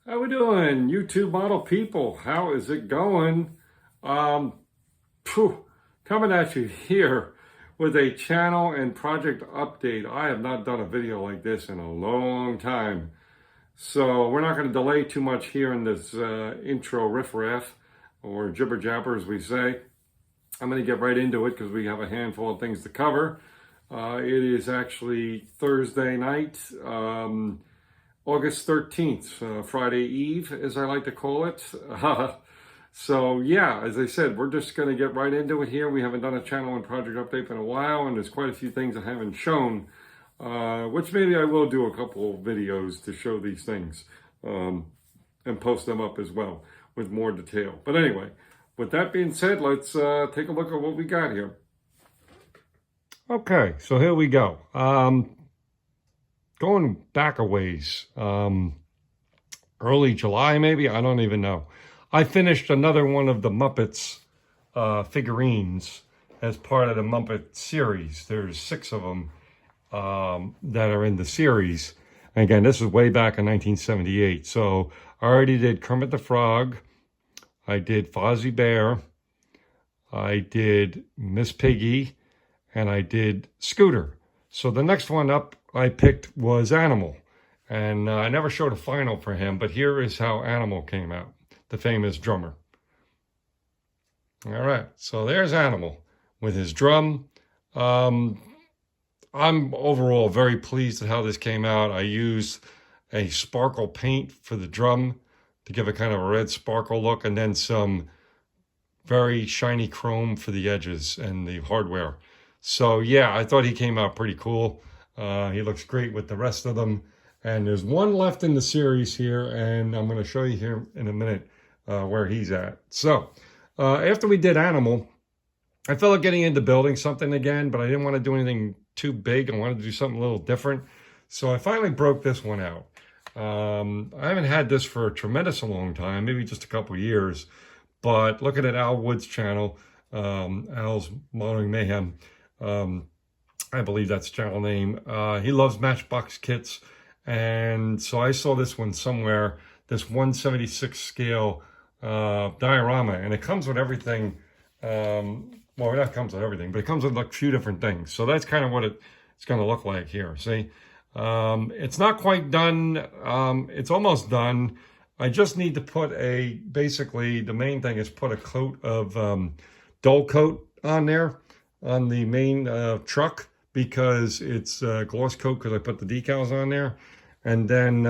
How we doing, YouTube model people? How is it going? Um, phew, Coming at you here with a channel and project update. I have not done a video like this in a long time, so we're not going to delay too much here in this intro riffraff, or jibber jabber as we say. I'm going to get right into it because we have a handful of things to cover. It is actually Thursday night. August 13th, Friday Eve, as I like to call it. So yeah, as I said, we're just going to get right into it here. We haven't done a channel and project update in a while, and there's quite a few things I haven't shown, which maybe I will do a couple of videos to show these things and post them up as well with more detail. But anyway, with that being said, let's take a look at what we got here. Okay, so here we go. Going back a ways, early July maybe, I don't even know. I finished another one of the Muppets figurines as part of the Muppet series. There's 6 of them that are in the series. And again, this was way back in 1978. So I already did Kermit the Frog. I did Fozzie Bear. I did Miss Piggy. And I did Scooter. So the next one up I picked was Animal. And I never showed a final for him, but here is how Animal came out, the famous drummer. All right, so there's Animal with his drum. I'm overall very pleased at how this came out. I used a sparkle paint for the drum to give it kind of a red sparkle look, and then some very shiny chrome for the edges and the hardware. So yeah, I thought he came out pretty cool. He looks great with the rest of them. And there's one left in the series here, and I'm going to show you here in a minute where he's at. So after we did Animal, I felt like getting into building something again, but I didn't want to do anything too big. I wanted to do something a little different. So I finally broke this one out. I haven't had this for a tremendous long time, maybe just a couple years. But looking at Al Wood's channel, Al's Modeling Mayhem, I believe that's the channel name. He loves Matchbox kits. And so I saw this one somewhere, this 1/76 scale diorama. And it comes with everything. Well, that comes with everything, but it comes with like a few different things. So that's kind of what it's going to look like here. See, it's not quite done. It's almost done. I just need to put basically the main thing is put a coat of dull coat on there on the main truck, because it's gloss coat because I put the decals on there. And then,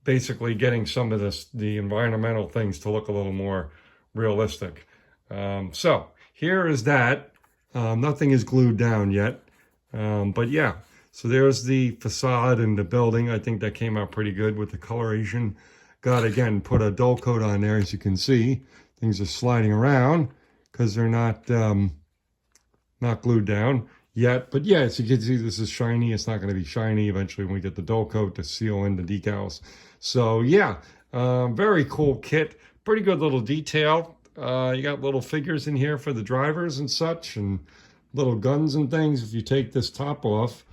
basically getting some of the environmental things to look a little more realistic. So here is that. Nothing is glued down yet. But yeah, so there's the facade and the building. I think that came out pretty good with the coloration. Got, again, put a dull coat on there, as you can see. Things are sliding around because they're not glued down yet. But yeah, as you can see, this is shiny. It's not going to be shiny eventually when we get the dull coat to seal in the decals. So yeah, very cool kit. Pretty good little detail. You got little figures in here for the drivers and such, and little guns and things. If you take this top off,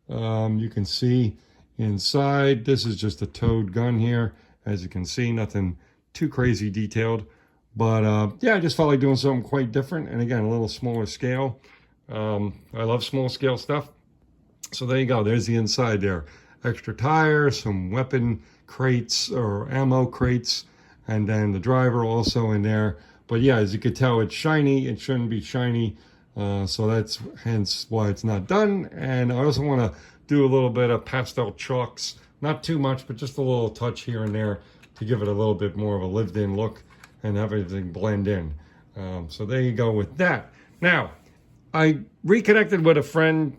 you can see inside. This is just a towed gun here. As you can see, nothing too crazy detailed. But yeah, I just felt like doing something quite different. And again, a little smaller scale. I love small scale stuff. So there you go. There's the inside there. Extra tires, some weapon crates or ammo crates, and then the driver also in there. But yeah, as you can tell, it's shiny. It shouldn't be shiny. So that's hence why it's not done. And I also want to do a little bit of pastel chalks. Not too much, but just a little touch here and there to give it a little bit more of a lived-in look and have everything blend in. So there you go with that. Now, I reconnected with a friend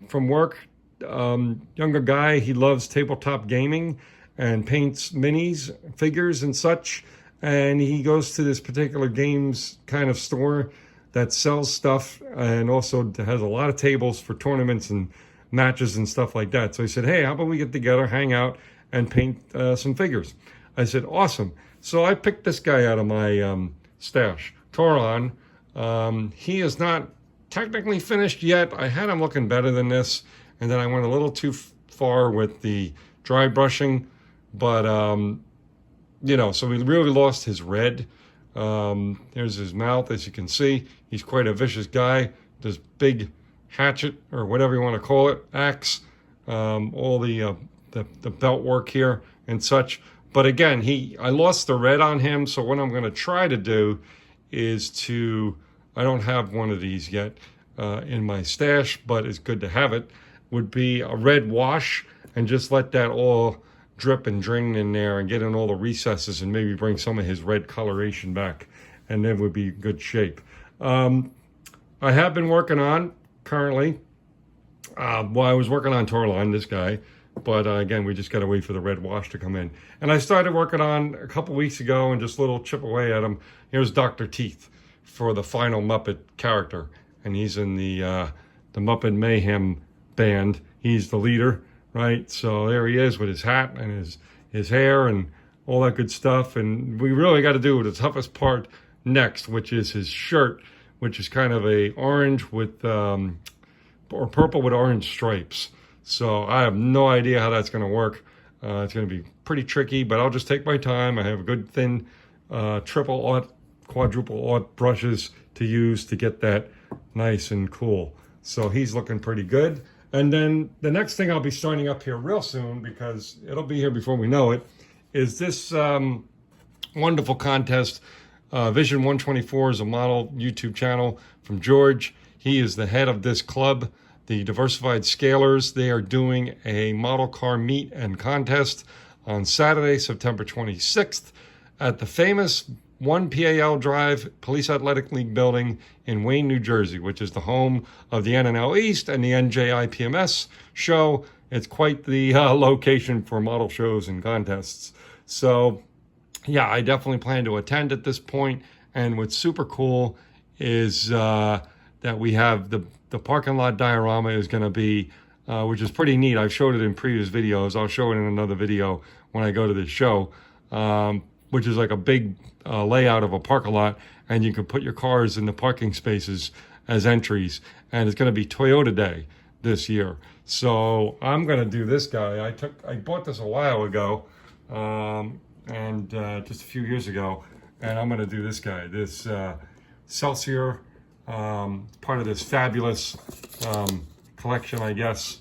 from work, younger guy. He loves tabletop gaming and paints minis, figures and such. And he goes to this particular games kind of store that sells stuff and also has a lot of tables for tournaments and matches and stuff like that. So he said, hey, how about we get together, hang out, and paint some figures? I said, awesome. So I picked this guy out of my stash, Toron. He is not technically finished yet. I had him looking better than this, and then I went a little too far with the dry brushing, But, you know, so he really lost his red. There's his mouth, as you can see. He's quite a vicious guy. This big hatchet, or whatever you want to call it, axe, all the belt work here and such. But again, I lost the red on him, so what I'm going to try to do is I don't have one of these yet in my stash, but it's good to have it, would be a red wash, and just let that all drip and drain in there and get in all the recesses and maybe bring some of his red coloration back, and then would be good shape. I have been working on currently, well, I was working on Torline, this guy, but again, we just got to wait for the red wash to come in. And I started working on a couple weeks ago and just little chip away at him. Here's Dr. Teeth for the final Muppet character, and he's in the Muppet Mayhem band. He's the leader, right? So there he is with his hat and his hair and all that good stuff. And we really got to do the toughest part next, which is his shirt, which is kind of a orange with or purple with orange stripes. So I have no idea how that's going to work. It's going to be pretty tricky, but I'll just take my time. I have a good thin triple aught, quadruple aught brushes to use to get that nice and cool. So he's looking pretty good. And then the next thing I'll be starting up here real soon, because it'll be here before we know it, is this wonderful contest. Vision 124 is a model YouTube channel from George. He is the head of this club, the Diversified Scalers. They are doing a model car meet and contest on Saturday, September 26th at the famous 1 PAL Drive Police Athletic League building in Wayne, New Jersey, which is the home of the NNL East and the NJIPMS show. It's quite the location for model shows and contests. So yeah, I definitely plan to attend at this point. And what's super cool is that we have the parking lot diorama is going to be, which is pretty neat. I've showed it in previous videos. I'll show it in another video when I go to this show, which is like a big layout of a parking lot, and you can put your cars in the parking spaces as entries. And it's going to be Toyota Day this year. So I'm going to do this guy. I bought this a while ago, and just a few years ago, and I'm going to do this guy, this Celsior, part of this fabulous collection, I guess.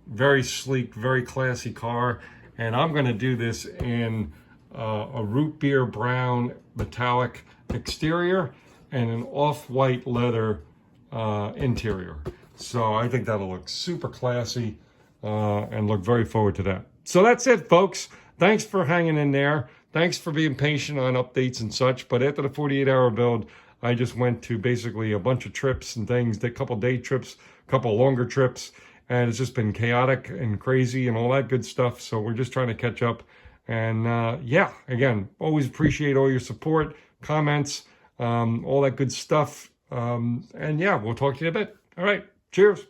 Very sleek, very classy car, and I'm going to do this in a root beer brown metallic exterior and an off-white leather interior. So I think that'll look super classy, and look very forward to that. So that's it, folks. Thanks for hanging in there. Thanks for being patient on updates and such. But after the 48-hour build, I just went to basically a bunch of trips and things, a couple day trips, a couple longer trips, and it's just been chaotic and crazy and all that good stuff. So we're just trying to catch up. And yeah, again, always appreciate all your support, comments, all that good stuff. And yeah, we'll talk to you in a bit. All right, cheers.